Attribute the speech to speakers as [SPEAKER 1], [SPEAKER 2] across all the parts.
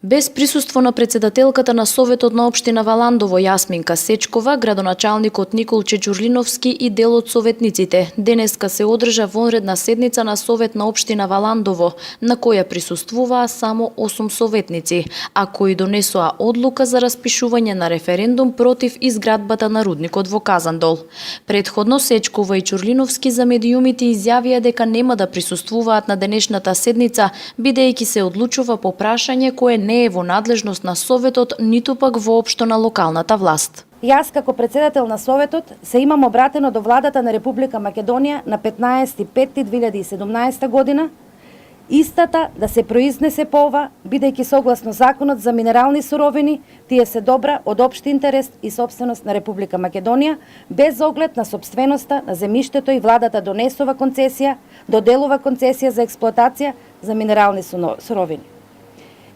[SPEAKER 1] Без присуство на председателката на Советот на општина Валандово Јасминка Сечкова, градоначалникот Николче Ѓурлиновски и дел од советниците, денеска се одржа вонредна седница на Совет на општина Валандово, на која присуствуваа само 8 советници, а кои донесоа одлука за распишување на референдум против изградбата на рудникот во Казандол. Предходно Сечкова и Ѓурлиновски за медиумите изјавија дека нема да присуствуваат на денешната седница, бидејќи се одлучува по прашање кое не е во надлежност на Советот, ниту пак воопшто на локалната власт.
[SPEAKER 2] Јас како председател на Советот се имам обратено до владата на Република Македонија на 15.5.2017 година, истата да се произнесе по ова, бидејќи согласно Законот за минерални суровини, тие се добра од општи интерес и собственост на Република Македонија, без оглед на собственоста на земјиштето, и владата донесува концесија, доделува концесија за експлоатација за минерални суровини.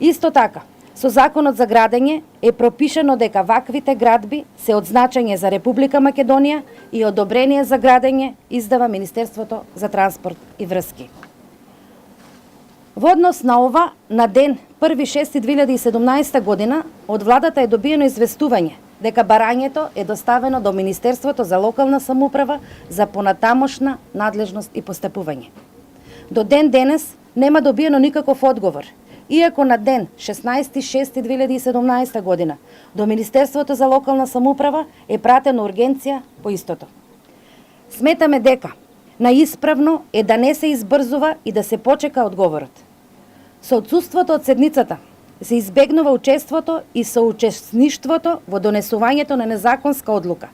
[SPEAKER 2] Исто така, со Законот за градење е пропишано дека ваквите градби се од значење за Република Македонија и одобрение за градење издава Министерството за транспорт и врски. Во однос на ова, на ден 1.6.2017 година од владата е добиено известување дека барањето е доставено до Министерството за локална самоуправа за понатамошна надлежност и постапување. До ден денес нема добиено никаков одговор, иако на ден 16.6.2017 година до Министерството за локална самоуправа е пратена ургенција по истото. Сметаме дека наисправно е да не се избрзува и да се почека одговорот. Со отсуството од седницата се избегнува учеството и соучесништвото во донесувањето на незаконска одлука,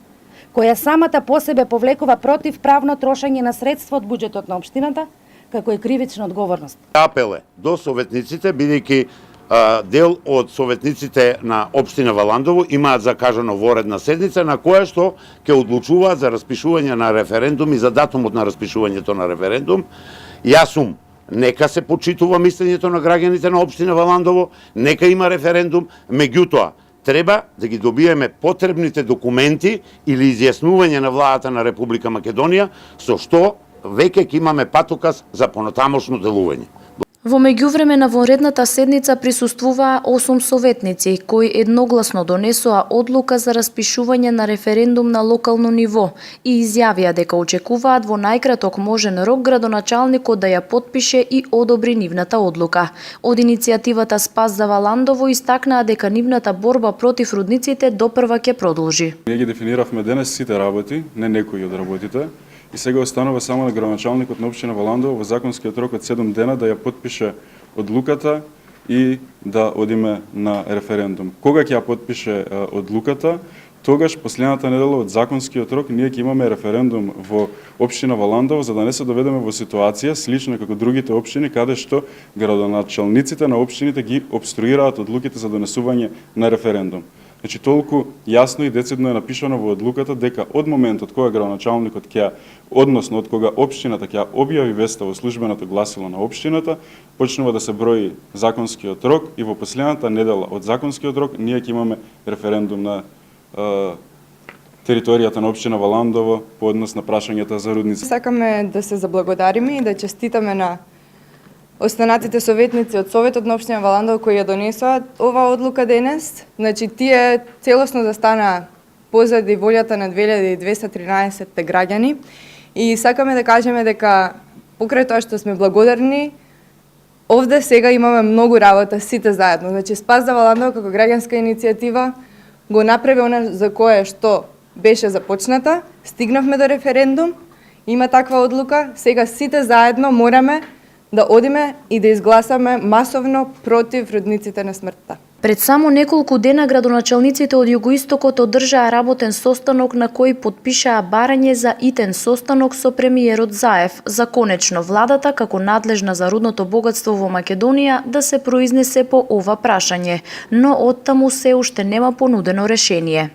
[SPEAKER 2] која самата по себе повлекува противправно трошење на средства од буџетот на општината, како и кривична одговорност.
[SPEAKER 3] Апел е до советниците, бидејќи дел од советниците на општина Валандово имаат закажано воредна седница на која што ќе одлучуваат за распишување на референдум и за датумот на распишувањето на референдум. Јас сум, нека се почитува мислењето на граѓаните на општина Валандово, нека има референдум, меѓутоа треба да ги добиеме потребните документи или изјаснување на владата на Република Македонија, со што веќе ќе имаме патоказ за понатамошно делување.
[SPEAKER 1] Во меѓувреме на вонредната седница присуствуваа 8 советници, кои едногласно донесоа одлука за распишување на референдум на локално ниво и изјавија дека очекуваат во најкраток можен рок градоначалникот да ја потпише и одобри нивната одлука. Од иницијативата Спас за Валандово истакнаа дека нивната борба против рудниците допрва ќе продолжи.
[SPEAKER 4] Ние ги дефиниравме денес сите работи, не некои од работите. И сега останува само на градоначалникот на општина Валандово во законскиот рок од 7 дена да ја потпише одлуката и да одиме на референдум. Кога ќе ја потпише одлуката, тогаш последната недела од законскиот рок ние ќе имаме референдум во општина Валандово, за да не се доведеме во ситуација слична како другите општини, каде што градоначалниците на општините ги обструираат одлуките за донесување на референдум. Значи, толку јасно и децидно е напишано во одлуката дека од моментот кога градоначалникот ќе, односно од кога општината ќе објави веста во службеното гласило на општината, почнува да се брои законскиот рок и во последната недела од законскиот рок ние ќе имаме референдум на територијата на општина Валандово по однос на прашањата за рудници.
[SPEAKER 5] Сакаме да се заблагодариме и да честитаме на останатите советници од Советот на општина Валандово кои ја донесоа оваа одлука денес. Значи, тие целосно застанаа позади волјата на 2213 граѓани и сакаме да кажеме дека покрај тоа што сме благодарни, овде сега имаме многу работа сите заедно. Значи, Спас за Валандово како граѓанска иницијатива го направи она за кое што беше започната, стигнавме до референдум, има таква одлука, сега сите заедно мораме да одиме и да изгласаме масовно против рудниците на смртта.
[SPEAKER 1] Пред само неколку дена градоначалниците од југоистокот одржаа работен состанок на кој потпишаа барање за итен состанок со премиерот Заев за конечно владата како надлежна за рудното богатство во Македонија да се произнесе по ова прашање, но оттаму се уште нема понудено решение.